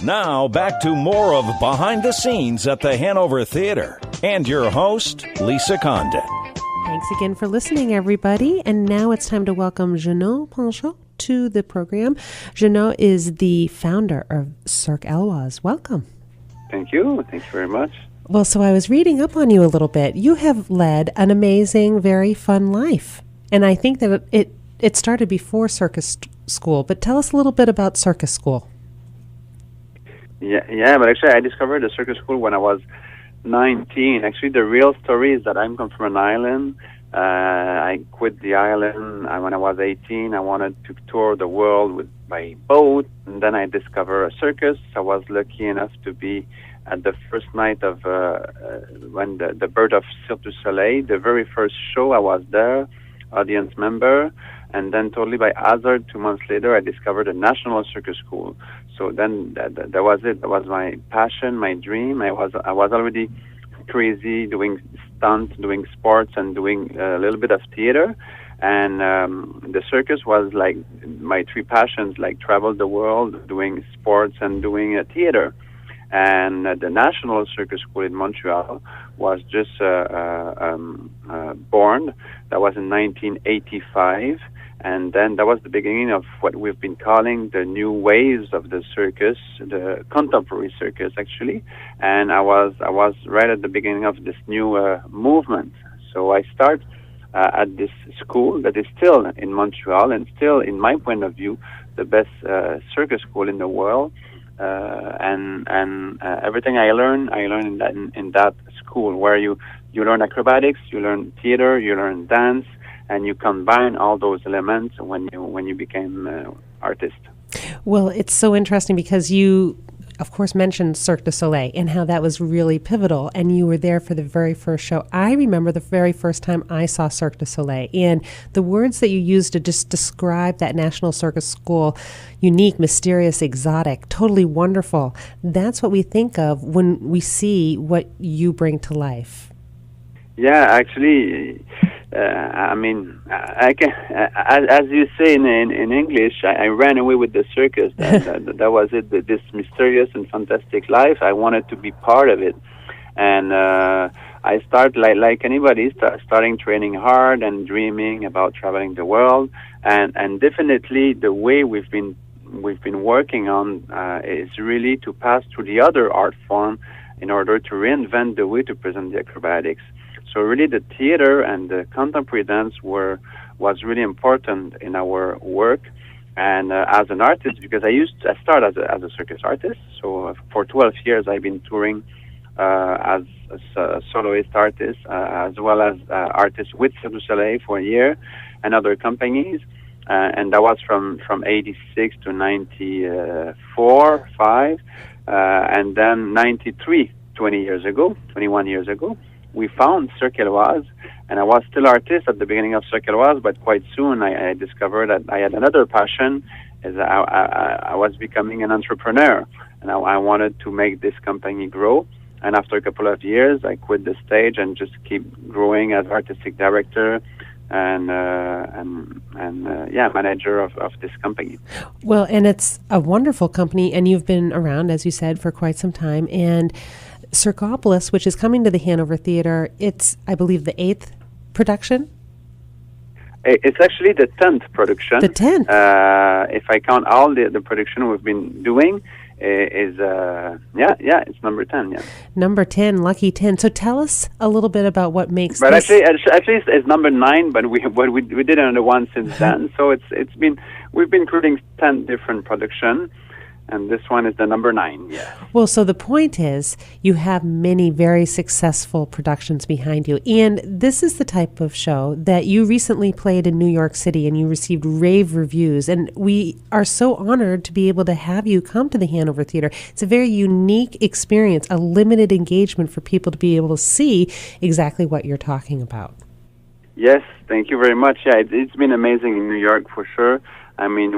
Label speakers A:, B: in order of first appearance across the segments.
A: Now, back to more of Behind the Scenes at the Hanover Theatre. And your host, Lisa Condon.
B: Thanks again for listening, everybody. And now it's time to welcome Jeannot Painchaud to the program. Jeannot is the founder of Cirque Eloize. Welcome.
C: Thank you. Thanks very much.
B: Well, so I was reading up on you a little bit. You have led an amazing, very fun life. And I think that it started before circus school. But tell us a little bit about circus school.
C: Yeah, but actually I discovered the circus school when I was 19. Actually, the real story is that I come from an island. I quit the island when I was 18. I wanted to tour the world by boat, and then I discovered a circus. I was lucky enough to be at the first night of when the birth of Cirque Du Soleil, the very first show. I was there, audience member, and then totally by hazard, 2 months later, I discovered a national circus school. So then that was it. That was my passion, my dream. I was already crazy doing stunts, doing sports, and doing a little bit of theater. And the circus was like my three passions, like travel the world, doing sports, and doing theater. And the National Circus School in Montreal was just born. That was in 1985. And then that was the beginning of what we've been calling the new waves of the circus, the contemporary circus, actually. And I was right at the beginning of this new movement. So I start at this school that is still in Montreal and still, in my point of view, the best circus school in the world. And everything I learned in that school, where you learn acrobatics, you learn theater, you learn dance, and you combine all those elements when you became artist.
B: Well, it's so interesting because you, of course, mentioned Cirque Du Soleil and how that was really pivotal, and you were there for the very first show. I remember the very first time I saw Cirque Du Soleil, and the words that you used to just describe that National Circus School, unique, mysterious, exotic, totally wonderful. That's what we think of when we see what you bring to life.
C: Yeah, actually, I mean, I can, as you say in English, I ran away with the circus. That was it. This mysterious and fantastic life. I wanted to be part of it, and I start like anybody, starting training hard and dreaming about traveling the world. And definitely the way we've been working on is really to pass through the other art form in order to reinvent the way to present the acrobatics. So really the theater and the contemporary dance was really important in our work. And as an artist, because I started as a circus artist. So for 12 years I've been touring as a soloist artist, as well as artist with Cirque Du Soleil for a year and other companies. And that was from 86 to 94, 5, and then 93, 21 years ago. We found Cirque Eloize, and I was still artist at the beginning of Cirque Eloize, but quite soon I discovered that I had another passion, is I was becoming an entrepreneur, and I wanted to make this company grow. And after a couple of years, I quit the stage and just keep growing as artistic director and manager of this company.
B: Well, and it's a wonderful company, and you've been around, as you said, for quite some time. And Cirkopolis, which is coming to the Hanover Theatre, it's, I believe, the 8th production?
C: It's actually the 10th production.
B: The 10th?
C: If I count all the production we've been doing, it's number 10, yeah. Number
B: 10, lucky 10. So tell us a little bit about what makes
C: but
B: this...
C: Actually it's number 9, but we did another one since then. So we've been creating 10 different productions. And this one is the number 9, yeah.
B: Well, so the point is you have many very successful productions behind you. And this is the type of show that you recently played in New York City, and you received rave reviews. And we are so honored to be able to have you come to the Hanover Theatre. It's a very unique experience, a limited engagement for people to be able to see exactly what you're talking about.
C: Yes, thank you very much. Yeah, it's been amazing in New York for sure. I mean,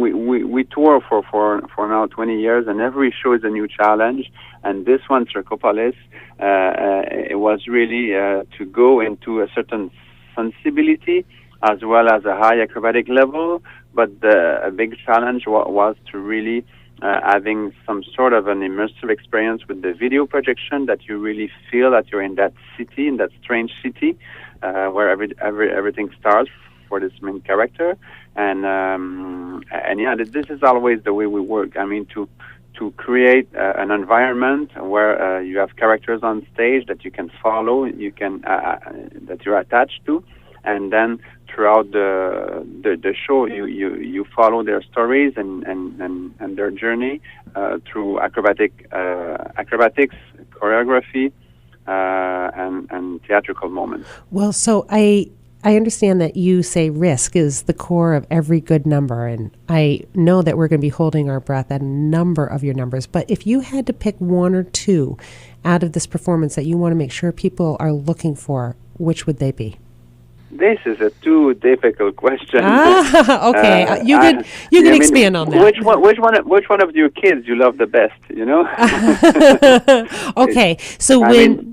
C: we tour for now 20 years, and every show is a new challenge. And this one, Cirkopolis, it was really to go into a certain sensibility as well as a high acrobatic level. But a big challenge was to really having some sort of an immersive experience with the video projection, that you really feel that you're in that city, in that strange city, where everything starts for this main character. And yeah, this is always the way we work. I mean, to create an environment where you have characters on stage that you can follow, that you're attached to, and then throughout the show, you follow their stories and their journey through acrobatics, choreography, and theatrical moments.
B: Well, so I understand that you say risk is the core of every good number, and I know that we're going to be holding our breath at a number of your numbers, but if you had to pick one or two out of this performance that you want to make sure people are looking for, which would they be?
C: This is a too difficult question.
B: Okay. You can expand on that.
C: Which one of your kids you love the best? You know.
B: Okay. So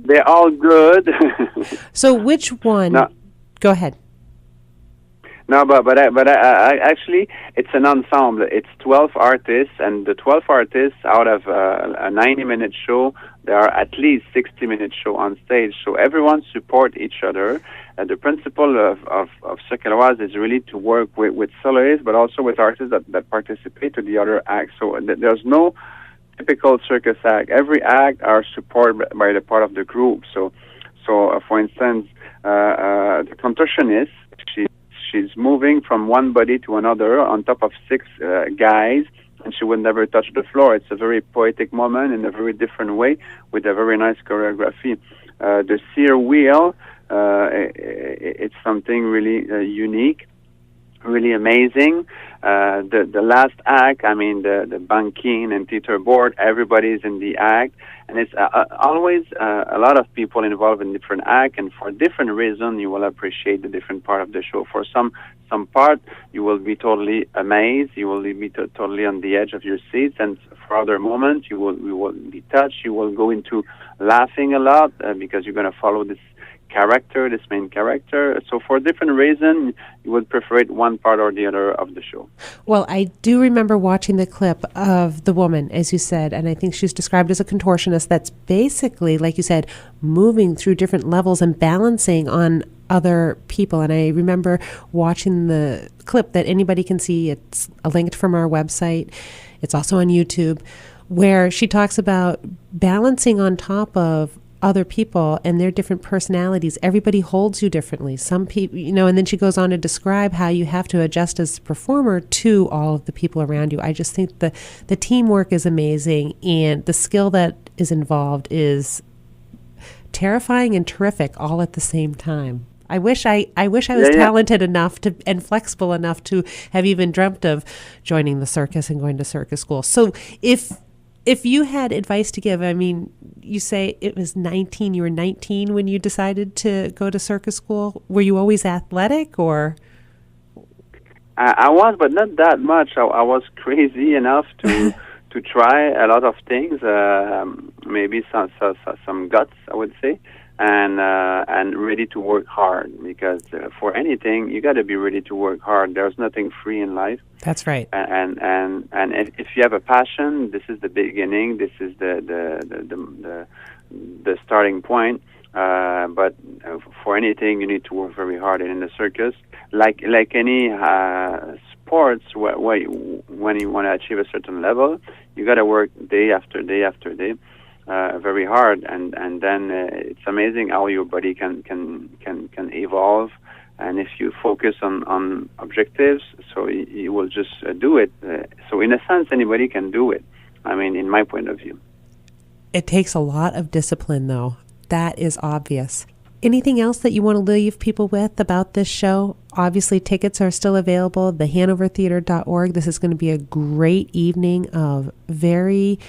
C: they're all good.
B: So which one?
C: No.
B: Go ahead.
C: No, but I actually, it's an ensemble. It's 12 artists, and the 12 artists out of a 90-minute show, there are at least 60-minute show on stage. So everyone support each other. The principle of Cirque Eloize is really to work with soloists, but also with artists that participate to the other acts. So there's no typical circus act. Every act are supported by the part of the group. So for instance, the contortionist, she's moving from one body to another on top of 6 guys, and she will never touch the floor. It's a very poetic moment in a very different way with a very nice choreography. The sear wheel, it's something really unique, really amazing. The last act, I mean, the banking and theater board, everybody's in the act, and it's always a lot of people involved in different acts, and for different reasons, you will appreciate the different part of the show. For some part, you will be totally amazed, you will be totally on the edge of your seats, and for other moments, you will be touched, you will go into laughing a lot because you're going to follow this main character. So for different reasons, you would prefer it one part or the other of the show.
B: Well, I do remember watching the clip of the woman, as you said, and I think she's described as a contortionist that's basically, like you said, moving through different levels and balancing on other people. And I remember watching the clip that anybody can see. It's linked from our website. It's also on YouTube, where she talks about balancing on top of other people and their different personalities. Everybody holds you differently. Some people, and then she goes on to describe how you have to adjust as a performer to all of the people around you. I just think the teamwork is amazing, and the skill that is involved is terrifying and terrific all at the same time. I wish I was talented enough and flexible enough to have even dreamt of joining the circus and going to circus school. So if you had advice to give, I mean, you say it was 19, you were 19 when you decided to go to circus school. Were you always athletic, or?
C: I was, but not that much. I was crazy enough to try a lot of things, maybe some guts, I would say, and ready to work hard, because for anything, you got to be ready to work hard. There's nothing free in life.
B: That's right.
C: And if you have a passion, this is the beginning. This is the starting point. But for anything, you need to work very hard. And in the circus, like any sports, when you want to achieve a certain level, you got to work day after day after day, very hard. And then it's amazing how your body can evolve. And if you focus on objectives, so you will just do it. So in a sense, anybody can do it. I mean, in my point of view.
B: It takes a lot of discipline, though. That is obvious. Anything else that you want to leave people with about this show? Obviously, tickets are still available. The HanoverTheatre.org. This is going to be a great evening of very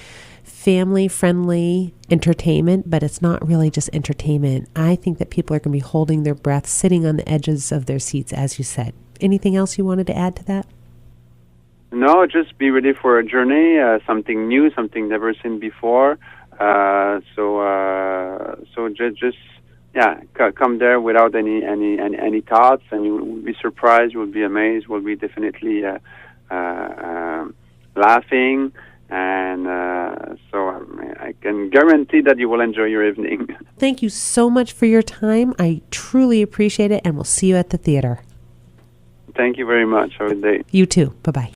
B: family-friendly entertainment, but it's not really just entertainment. I think that people are going to be holding their breath, sitting on the edges of their seats, as you said. Anything else you wanted to add to that?
C: No, just be ready for a journey, something new, something never seen before. So just come there without any thoughts, and you will be surprised, you will be amazed, you will be definitely laughing. can guarantee that you will enjoy your evening.
B: Thank you so much for your time. I truly appreciate it, and we'll see you at the theater.
C: Thank you very much. Have a good day.
B: You too. Bye-bye.